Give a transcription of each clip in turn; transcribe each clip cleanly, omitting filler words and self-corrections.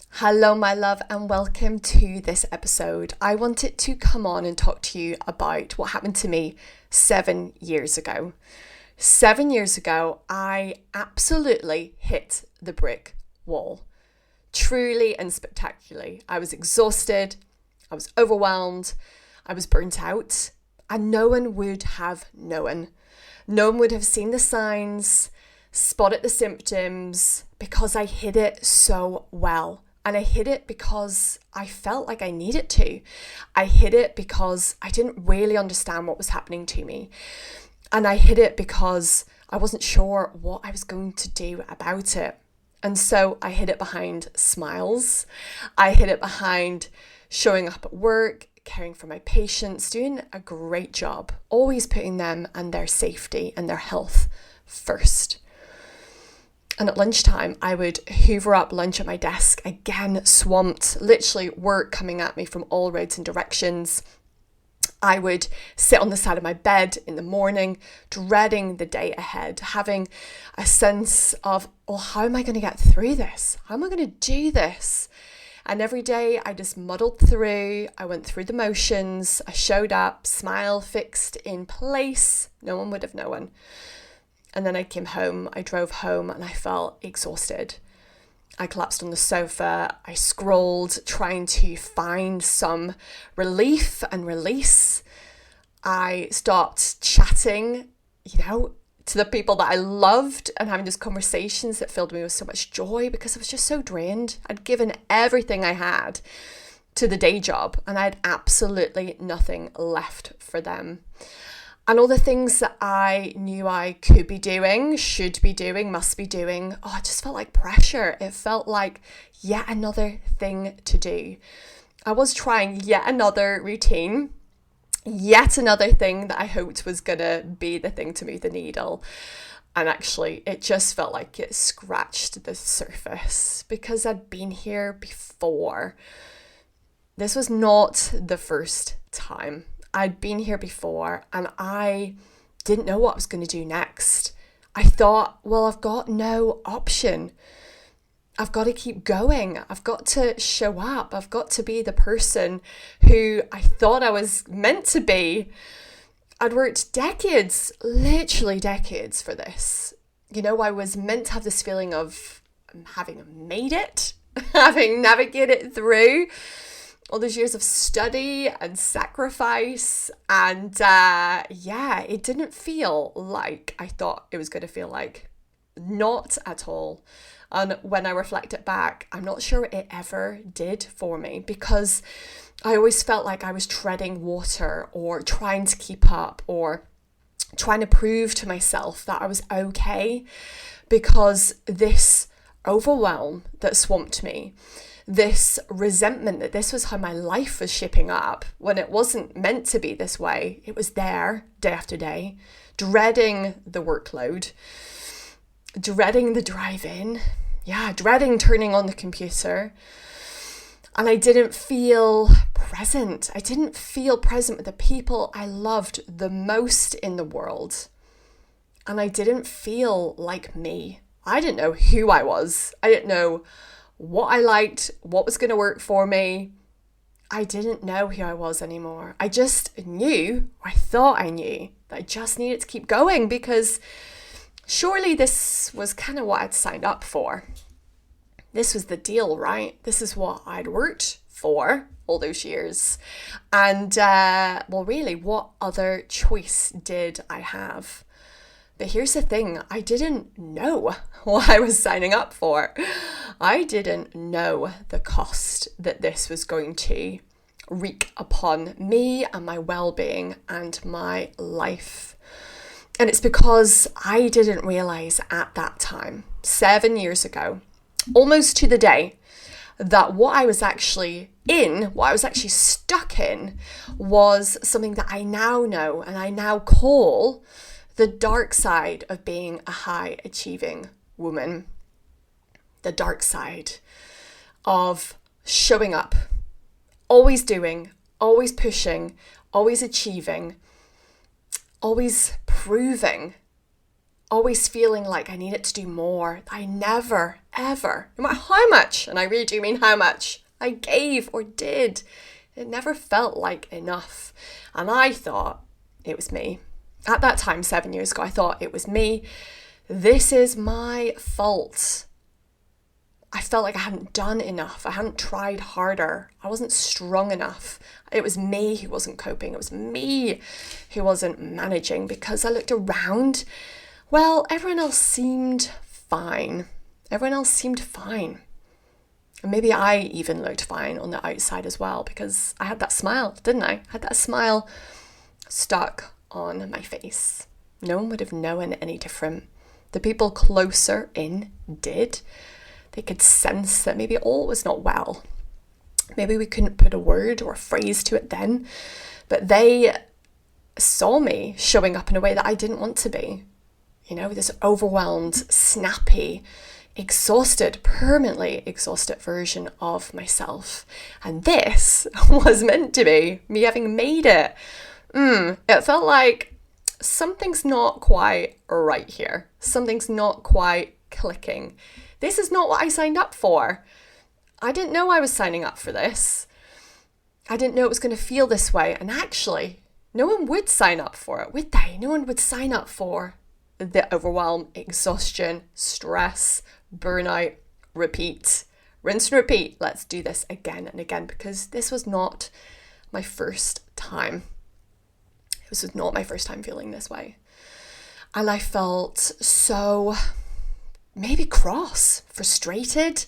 Hello, my love, and welcome to this episode. I wanted to come on and talk to you about what happened to me 7 years ago. 7 years ago, I absolutely hit the brick wall. Truly and spectacularly. I was exhausted, I was overwhelmed, I was burnt out, and no one would have known. No one would have seen the signs, spotted the symptoms, because I hid it so well. And I hid it because I felt like I needed to. I hid it because I didn't really understand what was happening to me. And I hid it because I wasn't sure what I was going to do about it. And so I hid it behind smiles. I hid it behind showing up at work, caring for my patients, doing a great job, always putting them and their safety and their health first. And at lunchtime, I would hoover up lunch at my desk, again, swamped, literally work coming at me from all roads and directions. I would sit on the side of my bed in the morning, dreading the day ahead, having a sense of, well, how am I going to get through this? How am I going to do this? And every day I just muddled through. I went through the motions. I showed up, smile fixed in place. No one would have known. And then I came home, I drove home, and I felt exhausted. I collapsed on the sofa, I scrolled, trying to find some relief and release. I stopped chatting, to the people that I loved and having these conversations that filled me with so much joy because I was just so drained. I'd given everything I had to the day job and I had absolutely nothing left for them. And all the things that I knew I could be doing, should be doing, must be doing, it just felt like pressure. It felt like yet another thing to do. I was trying yet another routine, yet another thing that I hoped was going to be the thing to move the needle. And actually, it just felt like it scratched the surface because I'd been here before. This was not the first time. I'd been here before and I didn't know what I was going to do next. I thought, well, I've got no option. I've got to keep going. I've got to show up. I've got to be the person who I thought I was meant to be. I'd worked decades, literally decades for this. I was meant to have this feeling of having made it, having navigated through all those years of study and sacrifice. And it didn't feel like I thought it was going to feel like. Not at all. And when I reflect it back, I'm not sure it ever did for me because I always felt like I was treading water or trying to keep up or trying to prove to myself that I was okay because this overwhelm that swamped me, this resentment that this was how my life was shaping up when it wasn't meant to be this way. It was there day after day, dreading the workload, dreading the drive-in, dreading turning on the computer. And I didn't feel present. I didn't feel present with the people I loved the most in the world. And I didn't feel like me. I didn't know who I was. I didn't know what I liked, what was going to work for me. I didn't know who I was anymore. I just knew, I thought I knew, that I just needed to keep going because surely this was kind of what I'd signed up for. This was the deal, right? This is what I'd worked for all those years. And, really, what other choice did I have? But here's the thing, I didn't know what I was signing up for. I didn't know the cost that this was going to wreak upon me and my well-being and my life. And it's because I didn't realize at that time, 7 years ago, almost to the day, that what I was actually stuck in was something that I now know and I now call the dark side of being a high achieving woman. The dark side of showing up, always doing, always pushing, always achieving, always proving, always feeling like I needed to do more. I never, ever, no matter how much, and I really do mean how much, I gave or did, it never felt like enough. And I thought it was me. At that time, 7 years ago, I thought it was me. This is my fault. I felt like I hadn't done enough. I hadn't tried harder. I wasn't strong enough. It was me who wasn't coping. It was me who wasn't managing, because I looked around. Well, everyone else seemed fine. Everyone else seemed fine. And maybe I even looked fine on the outside as well, because I had that smile, didn't I? I had that smile stuck on my face. No one would have known any different. The people closer in did. They could sense that maybe all was not well. Maybe we couldn't put a word or a phrase to it then, but they saw me showing up in a way that I didn't want to be. You know, this overwhelmed, snappy, exhausted, permanently exhausted version of myself. And this was meant to be me having made it. It felt like something's not quite right here. Something's not quite clicking. This is not what I signed up for. I didn't know I was signing up for this. I didn't know it was going to feel this way. And actually, no one would sign up for it, would they? No one would sign up for the overwhelm, exhaustion, stress, burnout, repeat, rinse and repeat. Let's do this again and again, because this was not my first time. This was not my first time feeling this way. And I felt so maybe cross, frustrated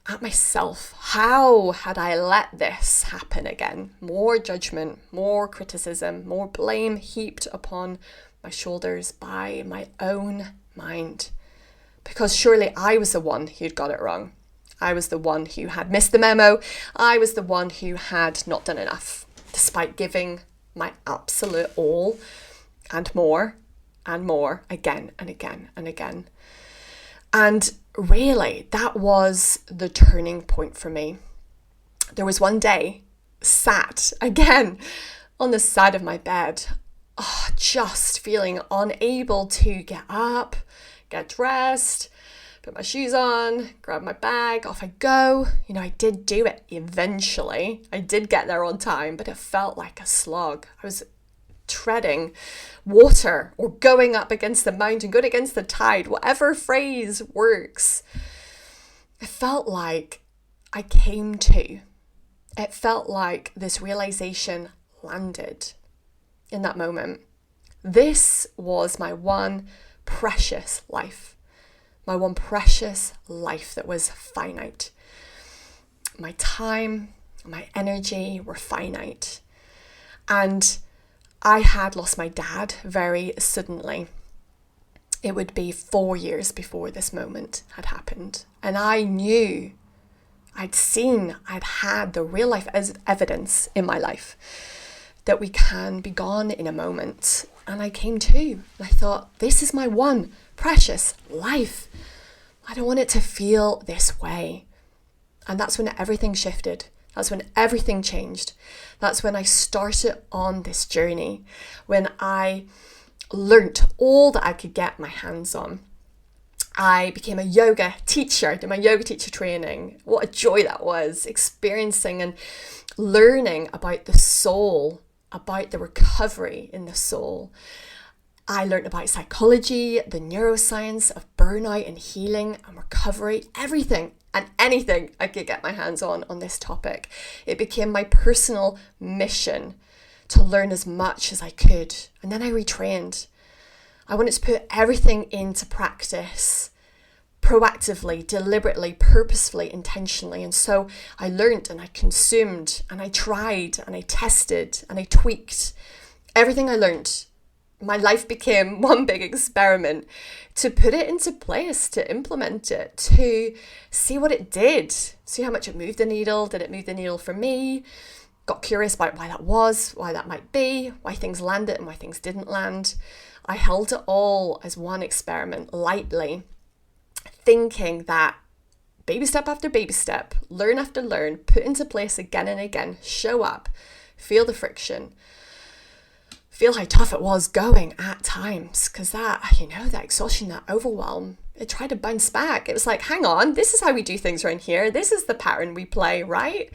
at myself. How had I let this happen again? More judgment, more criticism, more blame heaped upon my shoulders by my own mind. Because surely I was the one who'd got it wrong. I was the one who had missed the memo. I was the one who had not done enough, despite giving my absolute all and more again and again and again. And really, that was the turning point for me. There was one day, sat again on the side of my bed, just feeling unable to get up, get dressed, put my shoes on, grab my bag, off I go. You know, I did do it eventually. I did get there on time, but it felt like a slog. I was treading water or going up against the mountain, going against the tide, whatever phrase works. It felt like I came to. It felt like this realization landed in that moment. This was my one precious life. My one precious life that was finite. My time, my energy were finite. And I had lost my dad very suddenly. It would be 4 years before this moment had happened. And I knew, I'd had the real life evidence in my life that we can be gone in a moment. And I came to, and I thought, this is my one precious life. I don't want it to feel this way. And that's when everything shifted. That's when everything changed. That's when I started on this journey, when I learnt all that I could get my hands on. I became a yoga teacher, did my yoga teacher training. What a joy that was, experiencing and learning about the soul, about the recovery in the soul. I learned about psychology, the neuroscience of burnout and healing and recovery, everything and anything I could get my hands on this topic. It became my personal mission to learn as much as I could. And then I retrained. I wanted to put everything into practice, proactively, deliberately, purposefully, intentionally. And so I learned and I consumed and I tried and I tested and I tweaked everything I learned. My life became one big experiment to put it into place, to implement it, to see what it did, see how much it moved the needle. Did it move the needle for me? Got curious about why that was, why that might be, why things landed and why things didn't land. I held it all as one experiment lightly, thinking that baby step after baby step, learn after learn, put into place again and again, show up, feel the friction, feel how tough it was going at times, because that exhaustion, that overwhelm, it tried to bounce back. It was like, hang on, this is how we do things around here. This is the pattern we play, right?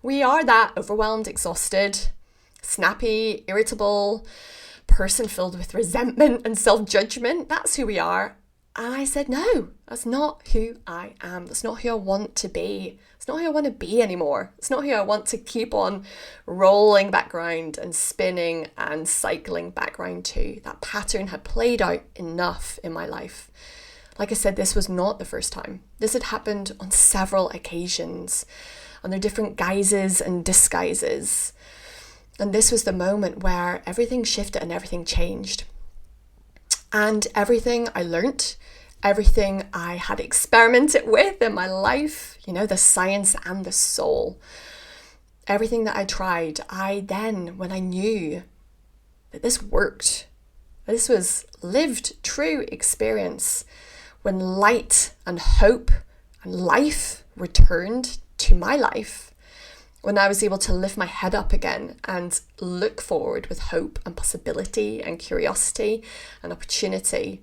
We are that overwhelmed, exhausted, snappy, irritable person filled with resentment and self-judgment. That's who we are. And I said, no, that's not who I am. That's not who I want to be. It's not who I want to be anymore. It's not who I want to keep on rolling back round and spinning and cycling back round to. That pattern had played out enough in my life. Like I said, this was not the first time. This had happened on several occasions, under different guises and disguises. And this was the moment where everything shifted and everything changed. And everything I learnt, everything I had experimented with in my life, the science and the soul, everything that I tried, when I knew that this worked, this was lived true experience, when light and hope and life returned to my life, when I was able to lift my head up again and look forward with hope and possibility and curiosity and opportunity,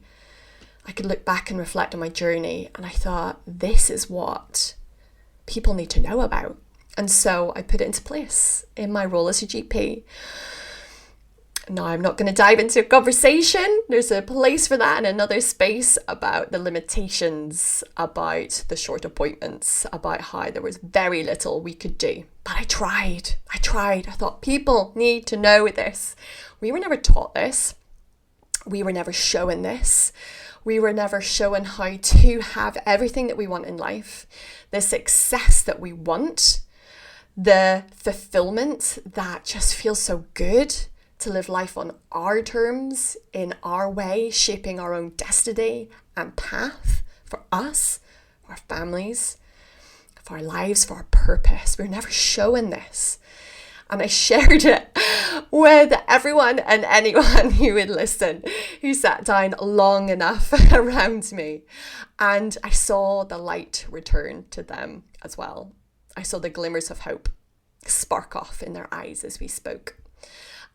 I could look back and reflect on my journey, and I thought, this is what people need to know about. And so I put it into place in my role as a GP. Now, I'm not going to dive into a conversation. There's a place for that in another space about the limitations, about the short appointments, about how there was very little we could do. But I tried. I thought people need to know this. We were never taught this. We were never shown this. We were never shown how to have everything that we want in life, the success that we want, the fulfillment that just feels so good, to live life on our terms, in our way, shaping our own destiny and path for us, for our families, for our lives, for our purpose. We were never shown this. And I shared it with everyone and anyone who would listen, who sat down long enough around me. And I saw the light return to them as well. I saw the glimmers of hope spark off in their eyes as we spoke.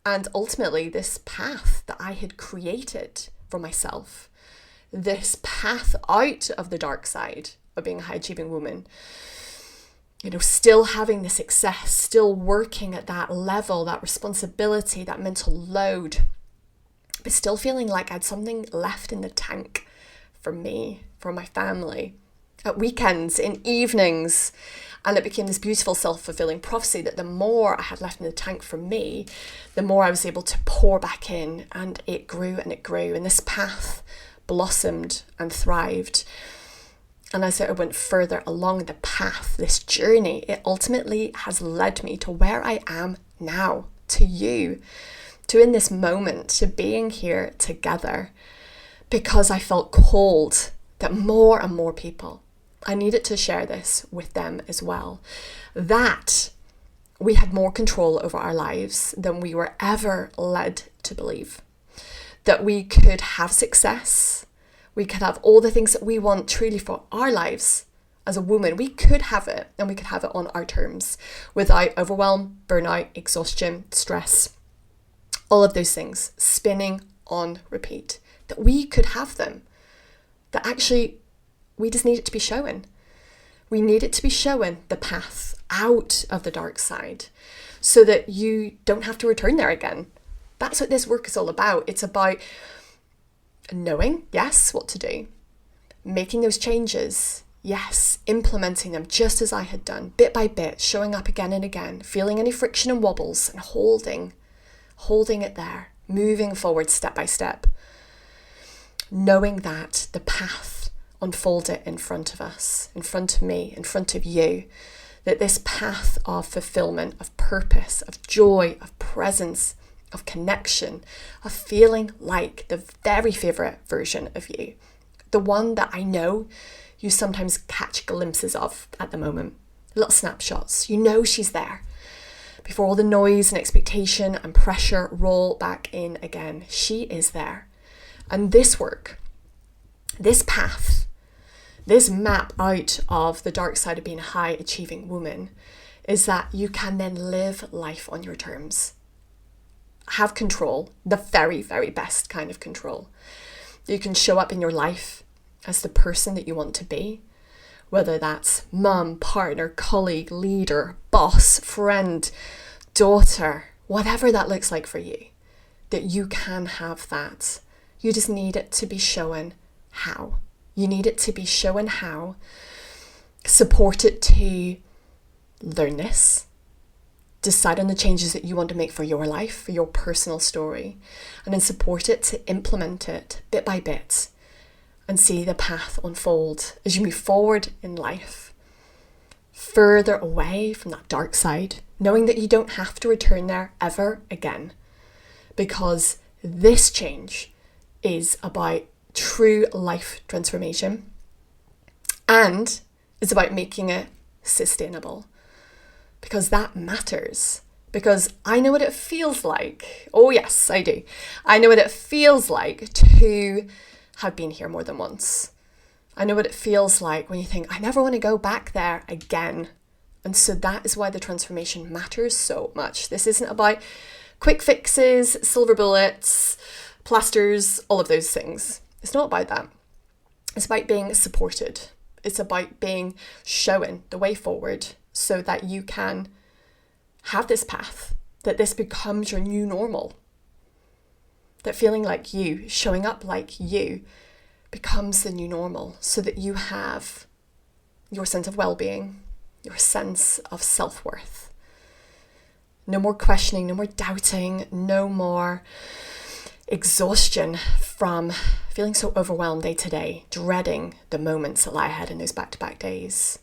And ultimately, this path that I had created for myself, this path out of the dark side of being a high-achieving woman, still having the success, still working at that level, that responsibility, that mental load, but still feeling like I had something left in the tank for me, for my family, at weekends, in evenings. And it became this beautiful self-fulfilling prophecy that the more I had left in the tank for me, the more I was able to pour back in, and it grew and it grew. And this path blossomed and thrived. And as I went further along the path, this journey, it ultimately has led me to where I am now, to you, to in this moment, to being here together, because I felt called that more and more people, I needed to share this with them as well, that we had more control over our lives than we were ever led to believe, that we could have success, we could have all the things that we want truly for our lives as a woman. We could have it, and we could have it on our terms without overwhelm, burnout, exhaustion, stress, all of those things spinning on repeat, that we could have them, that actually we just need it to be shown. We need it to be shown the path out of the dark side so that you don't have to return there again. That's what this work is all about. It's about knowing, yes, what to do, making those changes, yes, implementing them just as I had done, bit by bit, showing up again and again, feeling any friction and wobbles and holding it there, moving forward step by step, knowing that the path unfolded in front of us, in front of me, in front of you, that this path of fulfillment, of purpose, of joy, of presence, of connection, of feeling like the very favourite version of you, the one that I know you sometimes catch glimpses of at the moment, little snapshots, she's there. Before all the noise and expectation and pressure roll back in again, she is there. And this work, this path, this map out of the dark side of being a high achieving woman is that you can then live life on your terms. have control, the very, very best kind of control. You can show up in your life as the person that you want to be, whether that's mum, partner, colleague, leader, boss, friend, daughter, whatever that looks like for you, that you can have that. You just need it to be shown how. You need it to be shown how. Support it to learn this. Decide on the changes that you want to make for your life, for your personal story, and then support it to implement it bit by bit and see the path unfold as you move forward in life, further away from that dark side, knowing that you don't have to return there ever again, because this change is about true life transformation and it's about making it sustainable. Because that matters. Because I know what it feels like. Oh yes, I do. I know what it feels like to have been here more than once. I know what it feels like when you think, I never want to go back there again. And so that is why the transformation matters so much. This isn't about quick fixes, silver bullets, plasters, all of those things. It's not about that. It's about being supported. It's about being shown the way forward, so that you can have this path, that this becomes your new normal. That feeling like you, showing up like you, becomes the new normal, so that you have your sense of well-being, your sense of self-worth. No more questioning, no more doubting, no more exhaustion from feeling so overwhelmed day to day, dreading the moments that lie ahead in those back-to-back days.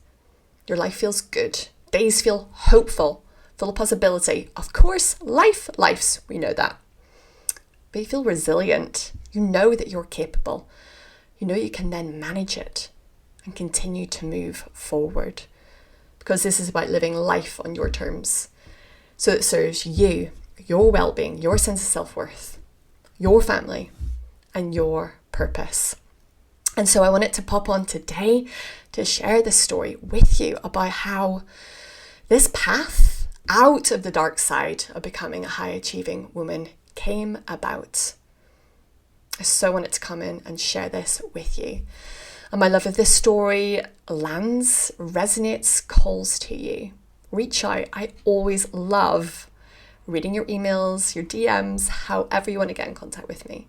Your life feels good. Days feel hopeful, full of possibility. Of course, life's, we know that. But you feel resilient. You know that you're capable. You know you can then manage it and continue to move forward. Because this is about living life on your terms. So it serves you, your well-being, your sense of self-worth, your family, and your purpose. And so I wanted to pop on today to share this story with you about how this path out of the dark side of becoming a high-achieving woman came about. I so wanted to come in and share this with you. And my love, if this story lands, resonates, calls to you, reach out. I always love reading your emails, your DMs, however you want to get in contact with me.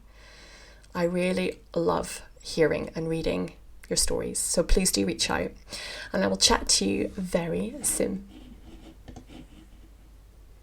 I really love hearing and reading your stories. So please do reach out and I will chat to you very soon.